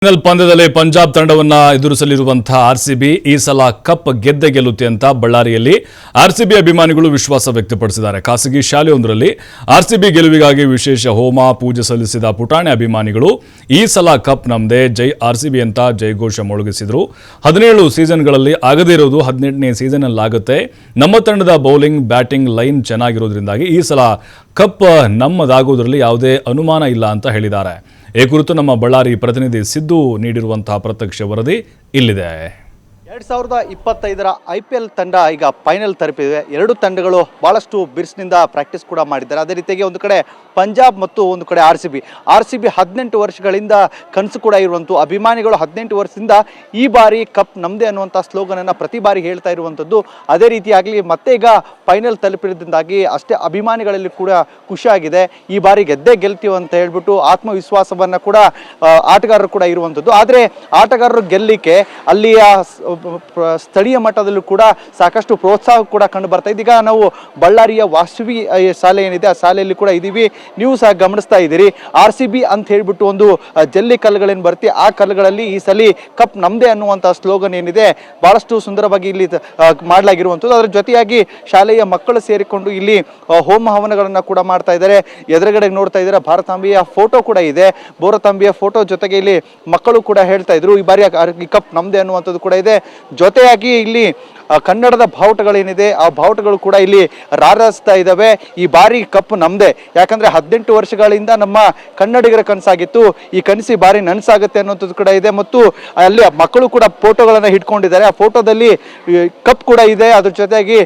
Final ಪಂದ್ಯದಲ್ಲಿ Punjab ತಂಡವನ್ನ ಎದುರಿಸಲಿರುವಂತಹ RCB ಈ ಸಲ ಕಪ್ ಗೆದ್ದೆ ಗೆಲ್ಲುತ್ತೆ ಅಂತ ಬಳ್ಳಾರಿಯಲ್ಲಿ ಆರ್ಸಿಬಿ ಅಭಿಮಾನಿಗಳು ವಿಶ್ವಾಸ ವ್ಯಕ್ತಪಡಿಸಿದ್ದಾರೆ. ಖಾಸಗಿ ಶಾಲೆಯೊಂದರಲ್ಲಿ ಆರ್ಸಿಬಿ ಗೆಲುವಿಗಾಗಿ ವಿಶೇಷ ಹೋಮ ಪೂಜೆ ಸಲ್ಲಿಸಿದ ಪುಟಾಣಿ ಅಭಿಮಾನಿಗಳು ಈ ಸಲ ಕಪ್ ನಮ್ದೇ, ಜೈ ಆರ್ಸಿಬಿ ಅಂತ ಜಯಘೋಷ ಮೊಳಗಿಸಿದ್ರು. 17 ಸೀಸನ್ಗಳಲ್ಲಿ ಆಗದೇ ಇರೋದು 18ನೇ ಸೀಸನ್ ಆಗುತ್ತೆ. ನಮ್ಮ ತಂಡದ ಬೌಲಿಂಗ್ ಬ್ಯಾಟಿಂಗ್ ಲೈನ್ ಚೆನ್ನಾಗಿರೋದ್ರಿಂದಾಗಿ ಈ ಸಲ ಕಪ್ ನಮ್ಮದಾಗೋದ್ರಲ್ಲಿ ಯಾವುದೇ ಅನುಮಾನ ಇಲ್ಲ ಅಂತ ಹೇಳಿದ್ದಾರೆ. ಈ ಕುರಿತು ನಮ್ಮ ಬಳ್ಳಾರಿ ಪ್ರತಿನಿಧಿ ಸಿದ್ದು ನೀಡಿರುವಂತಹ ಪ್ರತ್ಯಕ್ಷ ವರದಿ ಇಲ್ಲಿದೆ. 2025ರ IPL ತಂಡ ಈಗ ಫೈನಲ್ ತಲುಪಿವೆ. ಎರಡು ತಂಡಗಳು ಬಹಳಷ್ಟು ಬಿರ್ಸ್ನಿಂದ ಪ್ರಾಕ್ಟೀಸ್ ಕೂಡ ಮಾಡಿದ್ದಾರೆ. ಅದೇ ರೀತಿಯಾಗಿ ಒಂದು ಕಡೆ ಪಂಜಾಬ್ ಮತ್ತು ಒಂದು ಕಡೆ ಆರ್ಸಿಬಿ 18 ವರ್ಷಗಳಿಂದ ಕನಸು ಕೂಡ ಇರುವಂಥ ಅಭಿಮಾನಿಗಳು 18 ವರ್ಷದಿಂದ ಈ ಬಾರಿ ಕಪ್ ನಮ್ಮದೇ ಅನ್ನುವಂಥ ಸ್ಲೋಗನನ್ನು ಪ್ರತಿ ಬಾರಿ ಹೇಳ್ತಾ ಇರುವಂಥದ್ದು. ಅದೇ ರೀತಿಯಾಗಲಿ ಮತ್ತೆ ಈಗ ಫೈನಲ್ ತಲುಪಿರೋದ್ರಿಂದಾಗಿ ಅಷ್ಟೇ ಅಭಿಮಾನಿಗಳಲ್ಲಿ ಕೂಡ ಖುಷಿಯಾಗಿದೆ. ಈ ಬಾರಿ ಗೆದ್ದೇ ಗೆಲ್ತೀವಿ ಅಂತ ಹೇಳ್ಬಿಟ್ಟು ಆತ್ಮವಿಶ್ವಾಸವನ್ನು ಕೂಡ ಆಟಗಾರರು ಕೂಡ ಇರುವಂಥದ್ದು. ಆದರೆ ಆಟಗಾರರು ಗೆಲ್ಲಲಿಕ್ಕೆ ಅಲ್ಲಿಯ ಸ್ಥಳೀಯ ಮಟ್ಟದಲ್ಲೂ ಕೂಡ ಸಾಕಷ್ಟು ಪ್ರೋತ್ಸಾಹ ಕೂಡ ಕಂಡು ಬರ್ತಾ ಇದೆ. ಈಗ ನಾವು ಬಳ್ಳಾರಿಯ ವಾಸವಿ ಶಾಲೆ ಏನಿದೆ ಆ ಶಾಲೆಯಲ್ಲಿ ಕೂಡ ಇದ್ದೀವಿ. ನೀವು ಸಹ ಗಮನಿಸ್ತಾ ಇದ್ದೀರಿ ಆರ್ಸಿಬಿ ಅಂತ ಹೇಳ್ಬಿಟ್ಟು ಒಂದು ಜಲ್ಲಿ ಕಲ್ಲುಗಳೇನು ಬರ್ತಿ ಆ ಕಲ್ಲುಗಳಲ್ಲಿ ಈ ಸಲ ಕಪ್ ನಮ್ಮದೇ ಅನ್ನುವಂಥ ಸ್ಲೋಗನ್ ಏನಿದೆ ಬಹಳಷ್ಟು ಸುಂದರವಾಗಿ ಇಲ್ಲಿ ಮಾಡಲಾಗಿರುವಂಥದ್ದು. ಅದರ ಜೊತೆಯಾಗಿ ಶಾಲೆಯ ಮಕ್ಕಳು ಸೇರಿಕೊಂಡು ಇಲ್ಲಿ ಹೋಮ ಹವನಗಳನ್ನು ಕೂಡ ಮಾಡ್ತಾ ಇದ್ದಾರೆ. ಎದುರುಗಡೆ ನೋಡ್ತಾ ಇದ್ದಾರೆ ಭಾರತಾಂಬೆಯ ಫೋಟೋ ಕೂಡ ಇದೆ. ಭಾರತಾಂಬೆಯ ಫೋಟೋ ಜೊತೆಗೆ ಇಲ್ಲಿ ಮಕ್ಕಳು ಕೂಡ ಹೇಳ್ತಾ ಇದ್ರು ಈ ಬಾರಿ ಈ ಕಪ್ ನಮ್ಮದೇ ಅನ್ನುವಂಥದ್ದು ಕೂಡ ಇದೆ. ಜೊತೆಯಾಗಿ ಇಲ್ಲಿ ಕನ್ನಡದ ಬಾವುಟಗಳೇನಿದೆ ಆ ಬಾವುಟಗಳು ಕೂಡ ಇಲ್ಲಿ ರಾರಾಜಿಸ್ತಾ ಇದ್ದಾವೆ. ಈ ಬಾರಿ ಕಪ್ ನಮ್ಮದೇ, ಯಾಕಂದ್ರೆ 18 ವರ್ಷಗಳಿಂದ ನಮ್ಮ ಕನ್ನಡಿಗರ ಕನಸಾಗಿತ್ತು. ಈ ಕನಸಿ ಬಾರಿ ನನಸಾಗುತ್ತೆ ಅನ್ನೋಂಥದ್ದು ಕೂಡ ಇದೆ. ಮತ್ತು ಅಲ್ಲಿ ಮಕ್ಕಳು ಕೂಡ ಫೋಟೋಗಳನ್ನು ಇಟ್ಕೊಂಡಿದ್ದಾರೆ. ಆ ಫೋಟೋದಲ್ಲಿ ಕಪ್ ಕೂಡ ಇದೆ. ಅದ್ರ ಜೊತೆಯಾಗಿ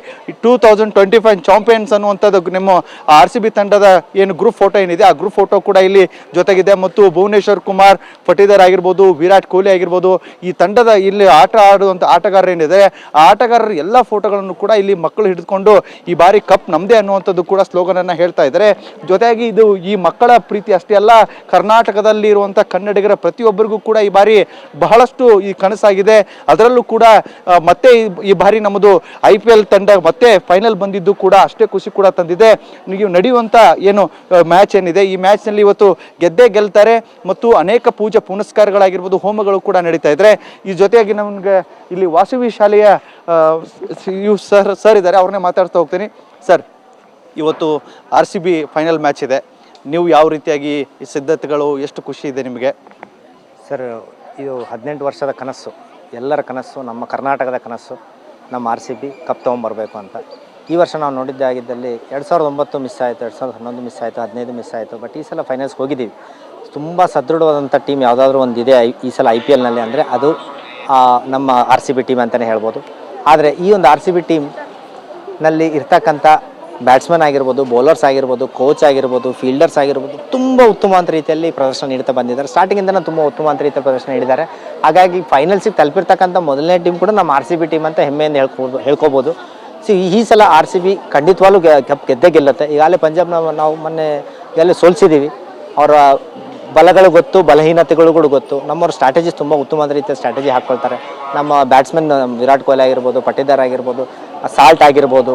2025 ಚಾಂಪಿಯನ್ಸ್ ಅನ್ನುವಂಥದ್ದು ನಿಮ್ಮ RCB ತಂಡದ ಏನು ಗ್ರೂಪ್ ಫೋಟೋ ಏನಿದೆ ಆ ಗ್ರೂಪ್ ಫೋಟೋ ಕೂಡ ಇಲ್ಲಿ ಜೊತೆಗಿದೆ. ಮತ್ತು ಭುವನೇಶ್ವರ್ ಕುಮಾರ್ ಪಟೇದಾರ್ ಆಗಿರ್ಬೋದು, ವಿರಾಟ್ ಕೊಹ್ಲಿ ಆಗಿರ್ಬೋದು, ಈ ತಂಡದ ಇಲ್ಲಿ ಆಟ ಆಡುವಂಥ ಆಟಗಾರರು ಏನಿದೆ ಆ ಆಟಗಾರರ ಎಲ್ಲ ಫೋಟೋಗಳನ್ನು ಕೂಡ ಇಲ್ಲಿ ಮಕ್ಕಳು ಹಿಡಿದುಕೊಂಡು ಈ ಬಾರಿ ಕಪ್ ನಮ್ಮದೇ ಅನ್ನುವಂಥದ್ದು ಕೂಡ ಸ್ಲೋಗನ್ ಅನ್ನ ಹೇಳ್ತಾ ಇದ್ದಾರೆ. ಜೊತೆಯಾಗಿ ಇದು ಈ ಮಕ್ಕಳ ಪ್ರೀತಿ ಅಷ್ಟೇ ಅಲ್ಲ, ಕರ್ನಾಟಕದಲ್ಲಿ ಇರುವಂಥ ಕನ್ನಡಿಗರ ಪ್ರತಿಯೊಬ್ಬರಿಗೂ ಕೂಡ ಈ ಬಾರಿ ಬಹಳಷ್ಟು ಈ ಕನಸಾಗಿದೆ. ಅದರಲ್ಲೂ ಕೂಡ ಮತ್ತೆ ಈ ಬಾರಿ ನಮ್ಮದು IPL ತಂಡ ಮತ್ತೆ ಫೈನಲ್ ಬಂದಿದ್ದು ಕೂಡ ಅಷ್ಟೇ ಖುಷಿ ಕೂಡ ತಂದಿದೆ. ನೀವು ನಡೆಯುವಂಥ ಏನು ಮ್ಯಾಚ್ ಏನಿದೆ ಈ ಮ್ಯಾಚ್ನಲ್ಲಿ ಇವತ್ತು ಗೆದ್ದೇ ಗೆಲ್ತಾರೆ. ಮತ್ತು ಅನೇಕ ಪೂಜೆ ಪುನಸ್ಕಾರಗಳಾಗಿರ್ಬೋದು, ಹೋಮಗಳು ಕೂಡ ನಡೀತಾ ಇದ್ದಾರೆ. ಈ ಜೊತೆಯಾಗಿ ನಮಗೆ ಇಲ್ಲಿ ವಾಸವಿ ಶಾಲೆಯ ಸರ್ ಇದ್ದಾರೆ, ಅವ್ರನ್ನೇ ಮಾತಾಡ್ತಾ ಹೋಗ್ತೀನಿ. ಸರ್, ಇವತ್ತು RCB ಫೈನಲ್ ಮ್ಯಾಚ್ ಇದೆ. ನೀವು ಯಾವ ರೀತಿಯಾಗಿ ಈ ಸಿದ್ಧತೆಗಳು, ಎಷ್ಟು ಖುಷಿ ಇದೆ ನಿಮಗೆ? ಸರ್, ಇದು 18 ವರ್ಷದ ಕನಸು, ಎಲ್ಲರ ಕನಸು, ನಮ್ಮ ಕರ್ನಾಟಕದ ಕನಸು. ನಮ್ಮ RCB ಕಪ್ ತೊಗೊಂಬರ್ಬೇಕು ಅಂತ ಈ ವರ್ಷ ನಾವು ನೋಡಿದ್ದಾಗಿದ್ದಲ್ಲಿ 2009 ಮಿಸ್ ಆಯಿತು, 2011 ಮಿಸ್ ಆಯಿತು, 15 ಮಿಸ್ ಆಯಿತು. ಬಟ್ ಈ ಸಲ ಫೈನಲ್ಸ್ಗೆ ಹೋಗಿದ್ದೀವಿ. ತುಂಬ ಸದೃಢವಾದಂಥ ಟೀಮ್ ಯಾವುದಾದ್ರೂ ಒಂದು ಇದೆ ಈ ಸಲ IPLನಲ್ಲಿ ಅಂದರೆ ಅದು ನಮ್ಮ RCB ಟೀಮ್ ಅಂತಲೇ ಹೇಳ್ಬೋದು. ಆದರೆ ಈ ಒಂದು RCB ಟೀಮ್ನಲ್ಲಿ ಇರ್ತಕ್ಕಂಥ ಬ್ಯಾಟ್ಸ್ಮನ್ ಆಗಿರ್ಬೋದು, ಬೌಲರ್ಸ್ ಆಗಿರ್ಬೋದು, ಕೋಚ್ ಆಗಿರ್ಬೋದು, ಫೀಲ್ಡರ್ಸ್ ಆಗಿರ್ಬೋದು, ತುಂಬ ಉತ್ತಮವಾದ ರೀತಿಯಲ್ಲಿ ಪ್ರದರ್ಶನ ನೀಡ್ತಾ ಬಂದಿದ್ದಾರೆ. ಸ್ಟಾರ್ಟಿಂಗಿಂದನೇ ತುಂಬ ಉತ್ತಮವಾದ ರೀತಿಯಲ್ಲಿ ಪ್ರದರ್ಶನ ನೀಡಿದ್ದಾರೆ. ಹಾಗಾಗಿ ಫೈನಲ್ಸಿಗೆ ತಲುಪಿರ್ತಕ್ಕಂಥ ಮೊದಲನೇ ಟೀಮ್ ಕೂಡ ನಮ್ಮ RCB ಟೀಮ್ ಅಂತ ಹೆಮ್ಮೆಯಿಂದ ಹೇಳ್ಕೋಬೋದು. ಈ ಸಲ RCB ಖಂಡಿತವಾಗ್ಲೂ ಕಪ್ ಗೆದ್ದೇ ಗೆಲ್ಲುತ್ತೆ. ಈಗಾಗಲೇ ಪಂಜಾಬ್ನ ನಾವು ಮೊನ್ನೆ ಈಗಾಗಲೇ ಸೋಲಿಸಿದ್ದೀವಿ. ಅವರ ಬಲಗಳು ಗೊತ್ತು, ಬಲಹೀನತೆಗಳು ಕೂಡ ಗೊತ್ತು. ನಮ್ಮವ್ರ ಸ್ಟ್ರಾಟಜೀಸ್ ತುಂಬ ಉತ್ತಮವಾದ ರೀತಿಯ ಸ್ಟ್ರಾಟಜಿ ಹಾಕ್ಕೊಳ್ತಾರೆ. ನಮ್ಮ ಬ್ಯಾಟ್ಸ್ಮನ್ ವಿರಾಟ್ ಕೊಹ್ಲಿ ಆಗಿರ್ಬೋದು, ಪಟೇದಾರ್ ಆಗಿರ್ಬೋದು, ಸಾಲ್ಟ್ ಆಗಿರ್ಬೋದು,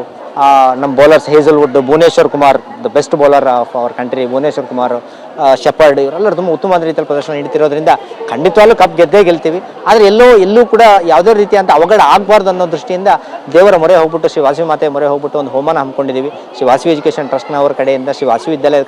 ನಮ್ಮ bowlers Hazlewood, Bhuvneshwar Kumar, the best bowler of our country Bhuvneshwar Kumar, Shepherd, ಇವರೆಲ್ಲರೂ ತುಂಬ ಉತ್ತಮವಾದ ರೀತಿಯಲ್ಲಿ ಪ್ರದರ್ಶನ ನೀಡ್ತಿರೋದ್ರಿಂದ ಖಂಡಿತವಾಗ್ಲೂ ಕಪ್ ಗೆದ್ದೇ ಗೆಲ್ತೀವಿ. ಆದರೆ ಎಲ್ಲೂ ಕೂಡ ಯಾವುದೇ ರೀತಿಯಂಥ ಅವಘಡ ಆಗಬಾರ್ದು ಅನ್ನೋ ದೃಷ್ಟಿಯಿಂದ ದೇವರ ಮೊರೆ ಹೋಗ್ಬಿಟ್ಟು, ಶ್ರೀ ವಾಸವಿ ಮಾತೆ ಮೊರೆ ಹೋಗ್ಬಿಟ್ಟು ಒಂದು ಹೋಮನ ಹಮ್ಮಿಕೊಂಡಿದ್ದೀವಿ. ಶ್ರೀ ವಾಸವಿ ಎಜುಕೇಷನ್ ಟ್ರಸ್ಟ್ನವರ ಕಡೆಯಿಂದ, ಶ್ರೀ ವಾಸವಿ ವಿದ್ಯಾಲಯದ